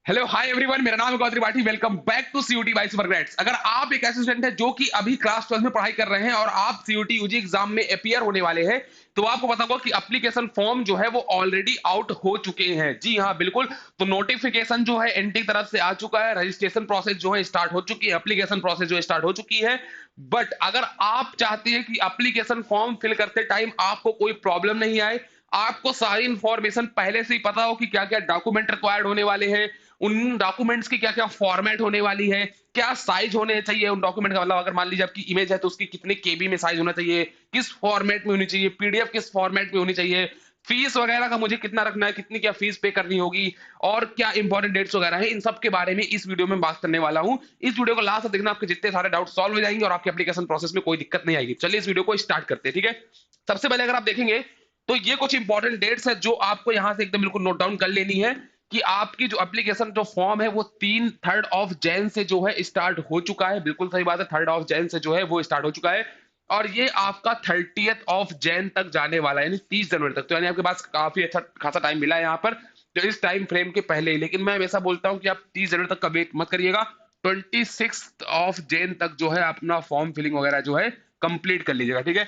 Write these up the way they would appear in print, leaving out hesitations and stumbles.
Hello hi everyone, मेरा नाम है Gautam Tripathi. Welcome back to CUET by Supergrades. अगर आप एक ऐसे स्टूडेंट हैं जो कि अभी क्लास 12 में पढ़ाई कर रहे हैं और आप सीयूटी यूजी एग्जाम में अपीयर होने वाले हैं, तो आपको पता होगा कि एप्लीकेशन फॉर्म जो है वो ऑलरेडी आउट हो चुके हैं। जी हाँ, बिल्कुल। तो नोटिफिकेशन जो है एनटी की तरफ से आ चुका है, रजिस्ट्रेशन प्रोसेस जो है स्टार्ट हो चुकी है, एप्लीकेशन प्रोसेस जो है स्टार्ट हो चुकी है। बट अगर आप चाहते हैं कि एप्लीकेशन फॉर्म फिल करते टाइम आपको कोई प्रॉब्लम नहीं आए, आपको सारी इंफॉर्मेशन पहले से ही पता हो कि क्या क्या डॉक्यूमेंट रिक्वायर्ड होने वाले हैं, उन डॉक्यूमेंट्स की क्या-क्या फॉर्मेट होने वाली है, क्या साइज होने चाहिए उन डॉक्यूमेंट का, मतलब अगर मान लीजिए आपकी इमेज है तो उसकी कितने केबी में साइज होना चाहिए, किस फॉर्मेट में होनी चाहिए, पीडीएफ किस फॉर्मेट में होनी चाहिए, फीस वगैरह का मुझे कितना रखना है, कितनी क्या फीस पे करनी होगी और क्या इंपॉर्टेंट डेट्स वगैरह है, इन सब के बारे में इस वीडियो में बात करने वाला हूं। इस वीडियो को लास्ट तक देखना, आपके जितने सारे डाउट सॉल्व हो जाएंगे और आपके एप्लीकेशन प्रोसेस में कोई दिक्कत नहीं आएगी। चलिए इस वीडियो को स्टार्ट करते हैं, ठीक है। सबसे पहले अगर आप देखेंगे तो ये कुछ इंपॉर्टेंट डेट्स है जो आपको यहां से एकदम बिल्कुल नोट डाउन कर लेनी है कि आपकी जो एप्लीकेशन जो फॉर्म है वो 3 से जो है स्टार्ट हो चुका है। बिल्कुल सही बात है, 3 से जो है वो स्टार्ट हो चुका है और ये आपका 30 तक जाने वाला है, यानी 30 जनवरी तक। तो यानी आपके पास काफी अच्छा खासा टाइम मिला है यहाँ पर, तो इस टाइम फ्रेम के पहले ही। लेकिन मैं हमेशा बोलता हूँ कि आप 30 जनवरी तक का वेट मत करिएगा, 26 तक जो है अपना फॉर्म फिलिंग वगैरह जो है कंप्लीट कर लीजिएगा, ठीक है।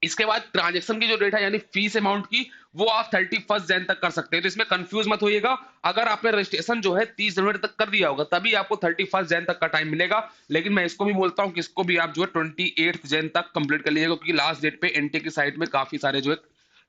इसके बाद ट्रांजेक्शन की जो डेट है यानी फीस अमाउंट की, वो आप 31 जन तक कर सकते हैं। तो इसमें कंफ्यूज मत होइएगा। अगर आपने रजिस्ट्रेशन जो है 30 जनवरी तक कर दिया होगा तभी आपको 31 जन तक का टाइम मिलेगा। लेकिन मैं इसको भी बोलता हूँ कि इसको भी आप जो है 28 जन तक कंप्लीट कर लीजिएगा, क्योंकि लास्ट डेट पे एनटी की साइट में काफी सारे जो है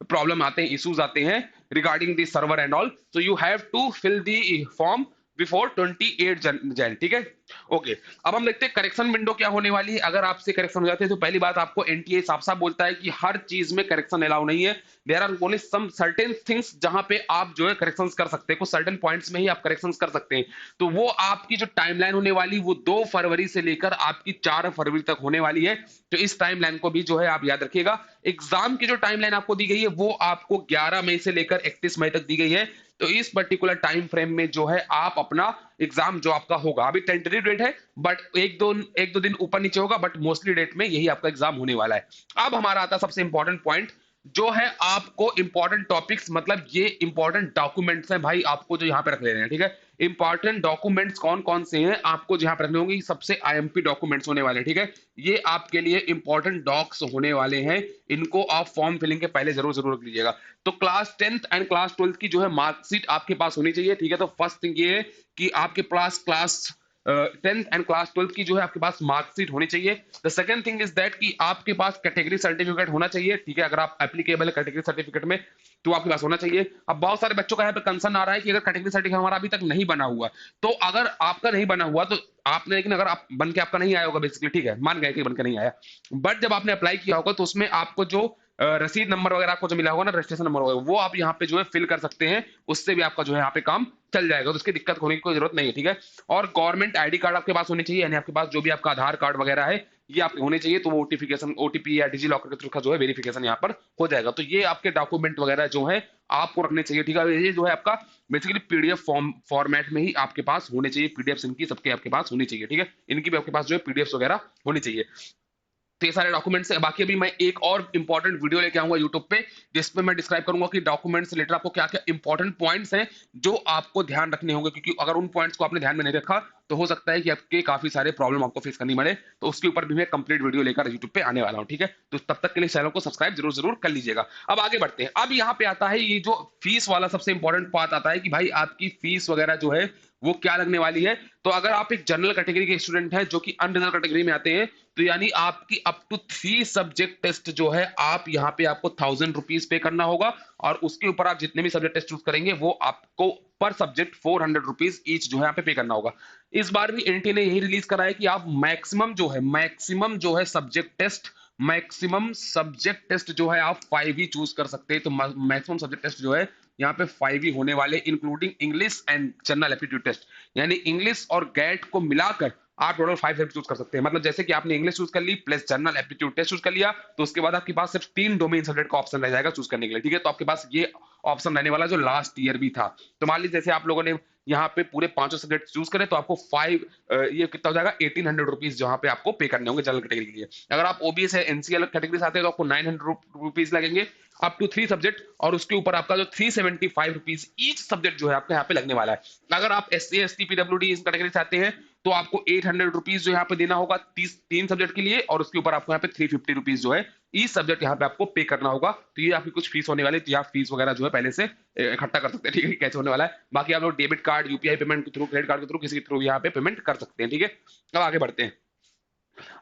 प्रॉब्लम आते हैं, इश्यूज आते हैं regarding the server and all. So you have to fill the form before 28 Jan, ठीक है। ओके, अब हम देखते हैं करेक्शन विंडो क्या होने वाली है। अगर आपसे करेक्शन हो जाते हैं तो पहली बात आपको एनटीए साफ साफ बोलता है कि हर चीज में करेक्शन अलाउ नहीं है। There are only some certain things जहां पे आप जो है करेक्शंस कर सकते हैं, कुछ सर्टेन पॉइंट्स में ही आप करेक्शंस कर सकते हैं। तो वो आपकी जो टाइमलाइन होने वाली वो 2 फरवरी से लेकर आपकी 4 फरवरी तक होने वाली है। तो इस टाइमलाइन को भी जो है आप याद रखिएगा। एग्जाम की जो टाइमलाइन आपको दी गई है वो आपको 11 मई से लेकर 31 मई तक दी गई है। तो इस पर्टिकुलर टाइम फ्रेम में जो है आप अपना एग्जाम जो आपका होगा, अभी टेंटेटिव डेट है बट एक दो दिन ऊपर नीचे होगा, बट मोस्टली डेट में यही आपका एग्जाम होने वाला है। अब हमारा आता है सबसे इंपॉर्टेंट पॉइंट, जो है आपको इंपॉर्टेंट टॉपिक्स, मतलब ये इंपॉर्टेंट डॉक्यूमेंट्स हैं भाई, आपको जो यहाँ पे रख लेने हैं, ठीक है। इंपॉर्टेंट डॉक्यूमेंट्स कौन कौन से हैं आपको जहां पर रखने होंगे, सबसे आईएमपी डॉक्यूमेंट्स होने वाले हैं, ठीक है। ये आपके लिए इंपॉर्टेंट डॉक्स होने वाले हैं, इनको आप फॉर्म फिलिंग के पहले जरूर जरूर रख लीजिएगा। तो class 10th and class 12th की जो है मार्कशीट आपके पास होनी चाहिए, ठीक है। तो फर्स्ट थिंग ये है कि आपके पास class 10th and class 12th की जो है आपके पास मार्कशीट होनी चाहिए। The second thing is that कि आपके पास कैटेगरी सर्टिफिकेट होना चाहिए, ठीक है। अगर आप एप्लीकेबल है कैटेगरी सर्टिफिकेट में तो आपके पास होना चाहिए। अब बहुत सारे बच्चों का यहाँ पे कंसर्न आ रहा है कि अगर कैटेगरी सर्टिफिकेट हमारा अभी तक नहीं बना हुआ, तो अगर आपका नहीं बना हुआ तो आपने, लेकिन अगर आप बन के आपका नहीं आया होगा बेसिकली, ठीक है, मान गए कि बन के नहीं आया, बट जब आपने अप्लाई किया होगा तो उसमें आपको जो रसीद नंबर वगैरह आपको जो मिला होगा ना, रजिस्ट्रेशन नंबर होगा, वो आप यहाँ पे जो है फिल कर सकते हैं। उससे भी आपका जो है यहाँ पे काम चल जाएगा, तो उसकी दिक्कत होने की कोई जरूरत नहीं है, ठीक है। और गवर्नमेंट आईडी कार्ड आपके पास होनी चाहिए, यानी आपके पास जो भी आपका आधार कार्ड वगैरह है ये आपके होने चाहिए। तो वो ओटिफिकेशन ओटीपी या डिजी लॉकर के थ्रू का जो है वेरिफिकेशन यहाँ पर हो जाएगा। तो ये आपके डॉक्यूमेंट वगैरह जो है आपको रखने चाहिए, ठीक है। ये जो है आपका बेसिकली पीडीएफ फॉर्म फॉर्मेट में ही आपके पास होने चाहिए, पीडीएफ इनकी सबके आपके पास होनी चाहिए, ठीक है। इनकी भी आपके पास जो है पीडीएफ वगैरह होनी चाहिए। तो ये सारे डॉक्यूमेंट्स हैं। बाकी अभी मैं एक और इंपॉर्टेंट वीडियो लेके आऊंगा यूट्यूब पे, जिसपे मैं डिस्क्राइब करूंगा कि डॉक्यूमेंट्स रिलेटेड आपको क्या क्या इंपॉर्टेंट पॉइंट्स हैं जो आपको ध्यान रखने होंगे, क्योंकि अगर उन पॉइंट्स को आपने ध्यान में नहीं रखा तो हो सकता है कि आपके काफी सारे प्रॉब्लम आपको फेस करनी पड़े। तो उसके ऊपर भी मैं कंप्लीट वीडियो लेकर यूट्यूब पे आने वाला हूँ, ठीक है। तो तब तक के लिए चैनल को सब्सक्राइब जरूर जरूर कर लीजिएगा। अब आगे बढ़ते हैं। अब यहाँ पे आता है ये जो फीस वाला सबसे इंपॉर्टेंट पार्ट आता है कि भाई आपकी फीस वगैरह जो है वो क्या लगने वाली है। तो अगर आप एक जनरल कैटेगरी के स्टूडेंट हैं जो कि अनरिजर्व कैटेगरी में आते हैं, तो यानी आपकी अप टू 3 सब्जेक्ट टेस्ट जो है आप यहाँ पे आपको 1000 रुपीज पे करना होगा, और उसके ऊपर आप जितने भी सब्जेक्ट टेस्ट चूज करेंगे वो आपको पर सब्जेक्ट 400 रुपीज ईच जो है यहाँ पे करना होगा। इस बार भी एनटी ने यही रिलीज करा है कि आप मैक्सिमम जो है सब्जेक्ट टेस्ट जो है आप 5 ही चूज कर सकते हैं। तो मैक्सिमम सब्जेक्ट टेस्ट जो है यहाँ पे 5 ही होने वाले, including English and general aptitude test, यानी इंग्लिश और गैट को मिलाकर आप टोटल 5 सब्जेक्ट चूज कर सकते हैं। मतलब जैसे कि आपने इंग्लिश चूज कर ली plus general aptitude test choose कर लिया, तो उसके बाद आपके पास सिर्फ 3 डोमेन सब्जेक्ट का ऑप्शन रह जाएगा चूज करने के लिए, ठीक है। तो आपके पास ये ऑप्शन रहने वाला जो लास्ट ईयर भी था। तो मान लीजिए जैसे आप लोगों ने यहाँ पे पूरे 5 सब्जेक्ट चूज करें तो आपको 5 ये कितना हो जाएगा 1800 रुपीज जहाँ पे आपको पे करने होंगे जनरल कैटेगरी के लिए। अगर आप ओबीएस है एनसीएल कैटेगरी से आते हैं तो आपको 900 रुपीज लगेंगे, अप टू 3 सब्जेक्ट, और उसके ऊपर आपका जो 375 रुपीज ईच सब्जेक्ट जो है आपका यहाँ पे लगने वाला है। अगर आप SC ST PWD इस कैटेगरी से आते हैं तो आपको 800 रुपीज जो यहाँ पे देना होगा 3 सब्जेक्ट के लिए, और उसके ऊपर आपको यहाँ पे 350 रुपीज जो है ईच सब्जेक्ट यहाँ पे आपको पे करना होगा। तो ये आपकी कुछ फीस होने वाली है, तो आप फीस वगैरह जो है पहले से इकट्ठा कर सकते हैं, ठीक है, कैसे होने वाला है। बाकी आप लोग डेबिट कार्ड, UPI पेमेंट के थ्रू, क्रेडिट कार्ड के थ्रू, किसी के थ्रू यहाँ पे पेमेंट कर सकते हैं, ठीक है। अब आगे बढ़ते हैं।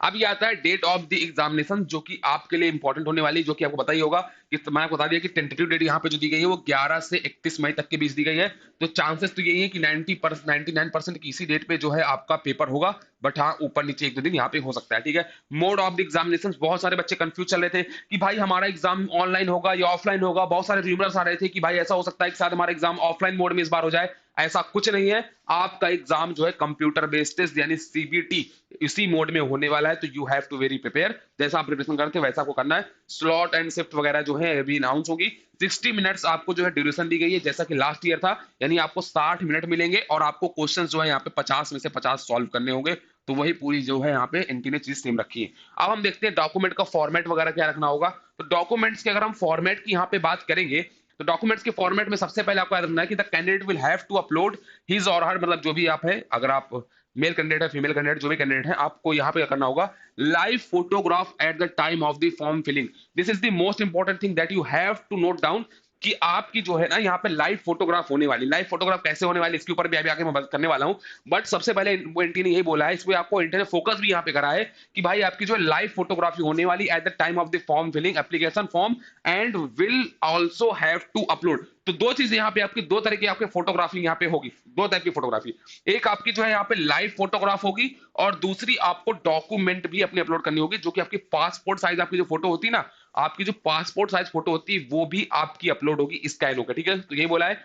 अब ये आता है डेट ऑफ द एग्जामिनेशन, जो कि आपके लिए इंपॉर्टेंट होने वाली, जो कि आपको पता ही होगा कि मैंने आपको बता दिया कि टेंटेटिव डेट यहाँ पे जो दी गई है वो 11 से 31 मई तक के बीच दी गई है। तो चांसेस तो यही है कि 99% की इसी डेट पे जो है आपका पेपर होगा, बट हाँ ऊपर नीचे एक दो दिन यहाँ पे हो सकता है, ठीक है। मोड ऑफ द एग्जामिनेशन, बहुत सारे बच्चे कंफ्यूज चल रहे थे कि भाई हमारा एग्जाम ऑनलाइन होगा या ऑफलाइन होगा। बहुत सारे रूमर्स आ रहे थे कि भाई ऐसा हो सकता है कि शायद हमारा एग्जाम ऑफलाइन मोड में इस बार हो जाए। ऐसा कुछ नहीं है, आपका एग्जाम जो है कंप्यूटर बेस्ड टेस्ट यानी CBT इसी मोड में होने वाला है। तो you have to very prepare, जैसा आप प्रिपरेशन करते हैं वैसा आपको करना है। स्लॉट एंड शिफ्ट वगैरह जो है अभी अनाउंस होगी। 60 मिनट्स आपको जो है ड्यूरेशन दी गई है, जैसा कि लास्ट ईयर था, यानी आपको 60 मिनट मिलेंगे और आपको क्वेश्चन जो है यहाँ पे 50 में से 50 सॉल्व करने होंगे। तो वही पूरी जो है यहाँ पे एनटी ने चीज सेम रखी है। अब हम देखते हैं डॉक्यूमेंट का फॉर्मेट वगैरह क्या रखना होगा। तो डॉक्यूमेंट्स की अगर हम फॉर्मेट की यहाँ पे बात करेंगे, तो डॉक्यूमेंट्स के फॉर्मेट में सबसे पहले आपको याद रखना है कि the candidate will have to upload his और हर, मतलब जो भी आप है, अगर आप मेल कैंडिडेट है, फीमेल कैंडिडेट, जो भी कैंडिडेट है, आपको यहाँ पे क्या करना होगा, live photograph at the time of the form filling. This is the most important thing that you have to note down, कि आपकी जो है ना यहाँ पे लाइव फोटोग्राफ होने वाली। लाइव फोटोग्राफ कैसे होने वाली, इसके ऊपर भी अभी आगे मैं बात करने वाला हूँ। बट सबसे पहले वो एनटी ने यही बोला है, इसमें आपको एनटी ने फोकस भी यहाँ पे करा है कि भाई आपकी जो लाइव फोटोग्राफी होने वाली at the time of the form filling application form, and will also have to upload. तो दो चीजें यहाँ पे आपकी, दो तरह की आपकी फोटोग्राफी यहाँ पे होगी, दो टाइप की फोटोग्राफी। एक आपकी जो है यहाँ पे लाइव फोटोग्राफ होगी, और दूसरी आपको डॉक्यूमेंट भी अपनी अपलोड करनी होगी, जो कि आपकी पासपोर्ट साइज आपकी जो फोटो होती है ना, आपकी जो पासपोर्ट साइज फोटो होती है वो भी आपकी अपलोड होगी स्कैन होकर, ठीक है। तो ये बोला है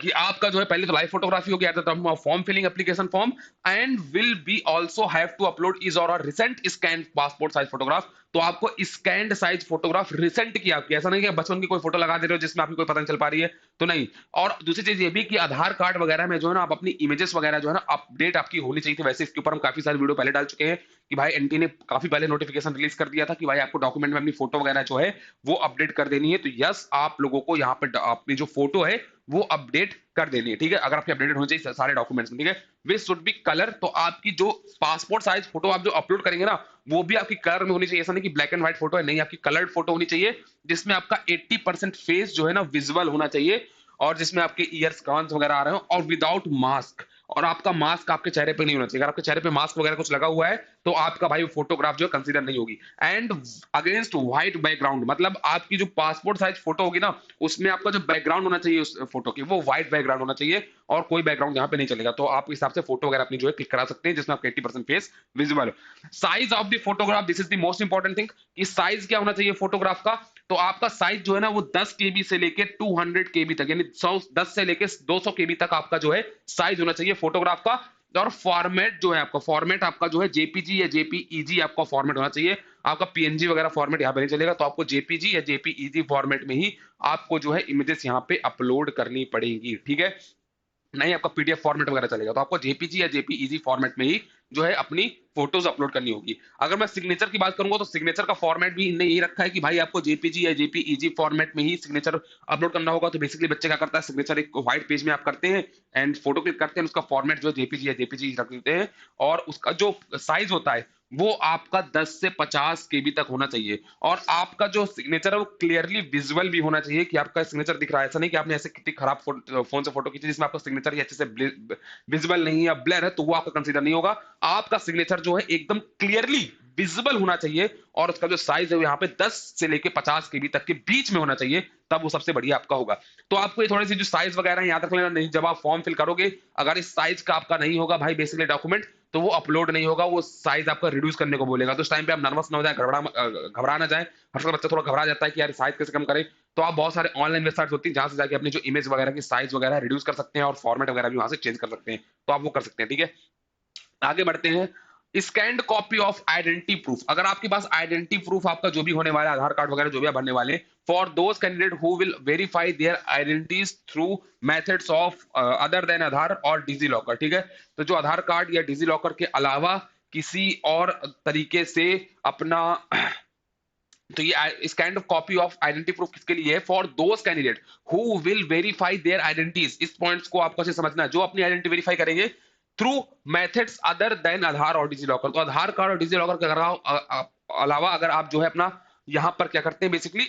कि आपका जो है पहले तो लाइव फोटोग्राफी होगी at the time of form filling application form, and will be also have to upload is और recent scan passport size photograph. तो आपको स्कैंड साइज फोटोग्राफ रिसेंट की आपकी, ऐसा नहीं कि बचपन की कोई फोटो लगा दे रहे हो जिसमें आपको कोई पता नहीं चल पा रही है, तो नहीं। और दूसरी चीज ये भी कि आधार कार्ड वगैरह में जो है ना आप अपनी इमेजेस वगैरह जो है ना अपडेट आपकी होनी चाहिए थी। वैसे इसके ऊपर हम काफी सारे वीडियो पहले डाल चुके हैं कि भाई एनटी ने काफी पहले नोटिफिकेशन रिलीज कर दिया था कि भाई आपको डॉक्यूमेंट में अपनी फोटो वगैरह जो है वो अपडेट कर देनी है। तो यस, आप लोगों को यहाँ पे अपनी जो फोटो है वो अपडेट कर देनी है, ठीक है। अगर आपके अपडेटेड होने चाहिए सारे डॉक्यूमेंट्स में, ठीक है। वे शुड बी कलर, तो आपकी जो पासपोर्ट साइज फोटो आप जो अपलोड करेंगे ना, वो भी आपकी कलर में होनी चाहिए। ऐसा नहीं कि ब्लैक एंड व्हाइट फोटो है, नहीं, आपकी कलर्ड फोटो होनी चाहिए, जिसमें आपका 80% फेस जो है ना विजुअल होना चाहिए, और जिसमें आपके ईयर्स कांस वगैरह आ रहे हो, और विदाउट मास्क। और आपका मास्क आपके चेहरे पे नहीं होना चाहिए। अगर आपके चेहरे पे मास्क वगैरह कुछ लगा हुआ है तो आपका भाई फोटोग्राफ जो है कंसीडर नहीं होगी। एंड अगेंस्ट व्हाइट बैकग्राउंड, मतलब आपकी जो पासपोर्ट साइज फोटो होगी ना, उसमें आपका जो बैकग्राउंड होना चाहिए उस फोटो की, वो व्हाइट बैकग्राउंड होना चाहिए, और कोई बैकग्राउंड यहाँ पे नहीं चलेगा। तो आप इस हिसाब से फोटो वगैरह अपनी जो है क्लिक करा सकते हैं, जिसमें आपका 80% फेस विजिबल हो। Size of the photograph, this is the most important thing, कि साइज क्या होना चाहिए फोटोग्राफ का। तो आपका साइज जो है ना वो 10 केबी से लेके 200 केबी तक, यानी 10 से लेके 200 केबी तक आपका जो है साइज होना चाहिए फोटोग्राफ का। और फॉर्मेट जो है आपका, फॉर्मेट आपका जो है जेपीजी या जेपीईजी आपका फॉर्मेट होना चाहिए। आपका पीएनजी वगैरह फॉर्मेट यहाँ पे नहीं चलेगा, तो आपको जेपीजी या जेपीईजी फॉर्मेट में ही आपको जो है इमेजेस यहाँ पे अपलोड करनी पड़ेगी, ठीक है। नहीं आपका पीडीएफ फॉर्मेट वगैरह चलेगा, तो आपको जेपीजी या जेपीईजी फॉर्मेट में ही जो है अपनी फोटोज अपलोड करनी होगी। अगर मैं सिग्नेचर की बात करूंगा तो सिग्नेचर का फॉर्मेट भी इनने यही रखा है कि भाई आपको जेपीजी या जेपीईजी फॉर्मेट में ही सिग्नेचर अपलोड करना होगा। तो बेसिकली बच्चे क्या करता है, सिग्नेचर एक व्हाइट पेज में आप करते हैं एंड फोटो क्लिक करते हैं, उसका फॉर्मेट जो जेपीजी या जेपीजी रख देते हैं, और उसका जो साइज होता है वो आपका 10 से 50 केबी तक होना चाहिए। और आपका जो सिग्नेचर है वो क्लियरली विजुअल भी होना चाहिए, कि आपका सिग्नेचर दिख रहा है। ऐसा नहीं कि आपने ऐसे कितनी खराब फोन से फोटो खींची जिसमें आपका सिग्नेचर ही अच्छे से विजुअल नहीं है या ब्लर है, तो वो आपका कंसीडर नहीं होगा। आपका सिग्नेचर जो है एकदम क्लियरली विजिबल होना चाहिए, और उसका जो साइज है वो यहाँ पे 10 से लेके 50 केबी तक के बीच में होना चाहिए, तब वो सबसे बढ़िया आपका होगा। तो आपको ये थोड़ी सी जो साइज वगैरह है याद रख लेना, नहीं जब आप फॉर्म फिल करोगे, अगर इस साइज का आपका नहीं होगा भाई बेसिकली डॉक्यूमेंट, तो वो अपलोड नहीं होगा, वो साइज आपका रिड्यूस करने को बोलेगा। तो उस टाइम पे आप नर्वस ना हो जाए, घबरा ना जाए। हर समय बच्चा थोड़ा घबरा जाता है कि यार साइज कैसे कम करें। तो आप बहुत सारे ऑनलाइन वेबसाइट्स होती हैं जहां से जाके अपनी जो इमेज वगैरह की साइज वगैरह रिड्यूस कर सकते हैं, और फॉर्मेट वगैरह भी वहां से चेंज कर सकते हैं। तो आप वो कर सकते हैं, ठीक है। आगे बढ़ते हैं। Scanned copy of identity proof, अगर आपके पास आइडेंटिटी प्रूफ आपका जो भी होने वाला है, आधार कार्ड वगैरह जो भी आप भरने वाले, for those candidate who will verify their identities through methods of other than Aadhaar और डिजी लॉकर, ठीक है। तो जो आधार कार्ड या डिजी लॉकर के अलावा किसी और तरीके से अपना तो ये इस kind of copy of identity proof किसके लिए है? For those candidate who will verify their identities. इस पॉइंट्स को आपको अच्छे से समझना है, जो अपनी आइडेंटिटी वेरीफाई करेंगे through methods other than Aadhaar और डिजी लॉकर। तो आधार कार्ड और डिजी लॉकर के अलावा अगर आप जो है अपना यहाँ पर क्या करते हैं, बेसिकली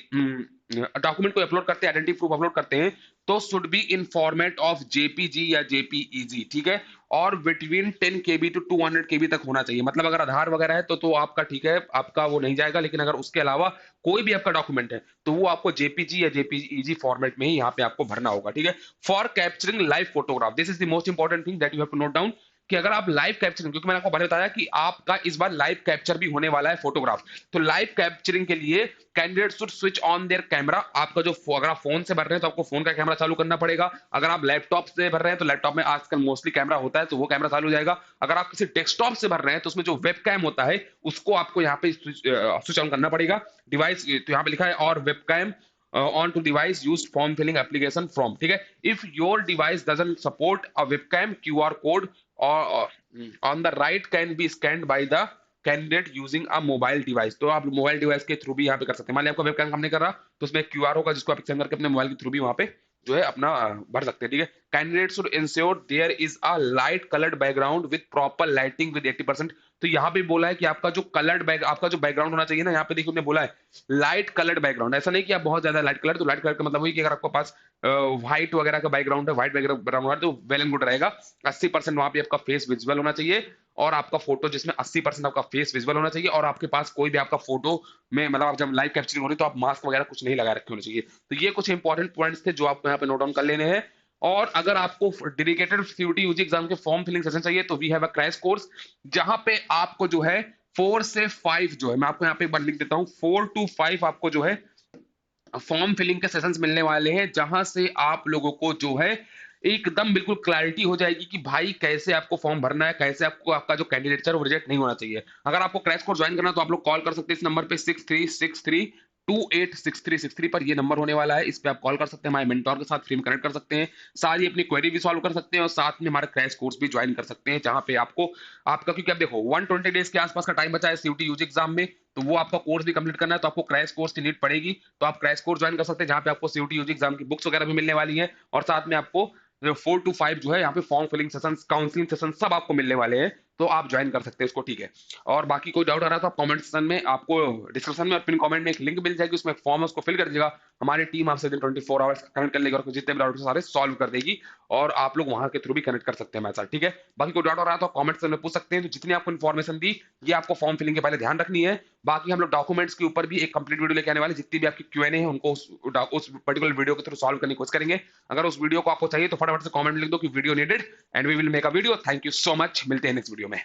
डॉक्यूमेंट को अपलोड करते हैं, आइडेंटिटी प्रूफ अपलोड करते हैं, तो should be in format of JPG या जेपीईजी, ठीक है, और बिटवीन 10 केबी टू 200 केबी तक होना चाहिए। मतलब अगर आधार वगैरह है तो आपका ठीक है, आपका वो नहीं जाएगा, लेकिन अगर उसके अलावा कोई भी आपका डॉक्यूमेंट है तो वो आपको जेपीजी या जेपीईजी फॉर्मेट में ही यहाँ पे आपको भरना होगा, ठीक है। For capturing live photograph, this is the most important thing that you have to note down, कि अगर आप लाइव कैप्चरिंग, क्योंकि मैंने आपको पहले बताया कि आपका इस बार लाइव कैप्चर भी होने वाला है फोटोग्राफ, तो लाइव कैप्चरिंग के लिए candidate should switch on their camera. आपका जो अगर आप फोन से भर रहे हैं तो आपको फोन का कैमरा चालू करना पड़ेगा। अगर आप लैपटॉप से भर रहे हैं तो लैपटॉप में आजकल मोस्टली कैमरा होता है, तो वो कैमरा चालू हो जाएगा। अगर आप किसी डेस्कटॉप से भर रहे हैं तो उसमें जो वेब कैम होता है उसको आपको यहाँ पे स्विच ऑन करना पड़ेगा। डिवाइस तो यहाँ पे लिखा है और webcam on to device used form filling application from, ठीक है। If your device doesn't support a webcam, QR code or on the right can be scanned by the candidate using a mobile device. तो आप mobile device के through भी यहाँ पे कर सकते हैं। मान लिया आपका वेबकैम काम नहीं कर रहा तो उसमें क्यूआर होगा जिसको आप स्कैन करके अपने मोबाइल के थ्रू भी वहां पे जो है अपना भर सकते हैं, ठीक है। Candidate should ensure there is a light coloured background with proper lighting with 80%। तो यहाँ पे बोला है कि आपका जो कलर्ड आपका जो बैकग्राउंड होना चाहिए ना, यहाँ पे देखिए उन्होंने बोला है लाइट कलर्ड बैकग्राउंड। ऐसा नहीं कि आप बहुत ज्यादा लाइट कलर, तो लाइट कलर का मतलब वही कि अगर आपके पास व्हाइट वगैरह का बैकग्राउंड है, व्हाइट बैकग्राउंड है, तो वेल एंड गुड रहेगा। 80% वहां पे आपका फेस विजुअल होना चाहिए और आपका फोटो जिसमें 80% आपका फेस विजुअल होना चाहिए, और आपके पास कोई भी आपका फोटो में मतलब आप जब लाइव कैप्चरिंग हो रही है तो आप मास्क वगैरह कुछ नहीं लगा रखे होने चाहिए। तो ये कुछ इंपॉर्टेंट पॉइंट्स थे जो आपको यहाँ पे नोट डाउन कर लेने हैं। और अगर आपको डेडिकेटेड सीयूटी यूजी एग्जाम के फॉर्म फिलिंग सेशन चाहिए तो we have a crash course, जहां पे आपको जो है 4 से 5 जो है, मैं आपको यहाँ पे एक बार लिख देता हूँ, 4 to 5 आपको जो है फॉर्म फिलिंग के सेशंस मिलने वाले हैं, जहां से आप लोगों को जो है एकदम बिल्कुल क्लैरिटी हो जाएगी कि भाई कैसे आपको फॉर्म भरना है, कैसे आपको आपका जो कैंडिडेट है वो रिजेक्ट नहीं होना चाहिए। अगर आपको क्रैश कोर्स ज्वाइन करना है तो आप लोग कॉल कर सकते हैं इस नंबर पे 6363286363 पर। ये नंबर होने वाला है, इस पे आप कॉल कर सकते हैं, हमारे मेंटोर के साथ फ्री में कनेक्ट कर सकते हैं, सारी अपनी क्वेरी भी सॉल्व कर सकते हैं और साथ में हमारा क्रैश कोर्स भी ज्वाइन कर सकते हैं, जहां पे आपको आपका, क्योंकि आप देखो 120 डेज के आसपास का टाइम बचा है सीयूटी यूजी एग्जाम में, तो वो आपका कोर्स भी कंप्लीट करना है, तो आपको क्रैश कोर्स की नीड पड़ेगी। तो आप क्रैश कोर्स ज्वाइन कर सकते हैं जहां पे आपको सीयूटी यूजी एग्जाम की बुक्स वगैरह भी मिलने वाली है, और साथ में आपको 4 to 5 जो है यहाँ पे form filling session, counselling session सब आपको मिलने वाले हैं, तो आप ज्वाइन कर सकते हैं इसको, ठीक है। और बाकी कोई डाउट आ रहा है तो आप कमेंट सेक्शन में, आपको डिस्क्रिप्शन में और पिन कमेंट में एक लिंक मिल जाएगी, उसमें एक फॉर्म है उसको फिल कर दीजिएगा। हमारी टीम आपसे 24 आवर्स कनेक्ट कर लेगी और जितने भी डाउट सारे सॉल्व कर देगी, और आप लोग वहां के थ्रू भी कनेक्ट कर सकते हैं हमारे साथ, ठीक है। बाकी कोई डाउट आ रहा है तो कमेंट सेक्शन में पूछ सकते हैं। तो जितनी आपको इन्फॉर्मेशन दी ये आपको फॉर्म फिलिंग के पहले ध्यान रखनी है। बाकी हम लोग डॉक्यूमेंट्स के ऊपर भी एक कंप्लीट वीडियो लेके आने वाले, जितनी भी आपकी क्यूएनए है उनको उस पर्टिकुलर वीडियो के थ्रू सॉल्व करने की कोशिश करेंगे। अगर उस वीडियो को आपको चाहिए तो फटाफट से कमेंट लिख दो कि video needed, and we will make a video. Thank you so much, मिलते हैं नेक्स्ट वीडियो में।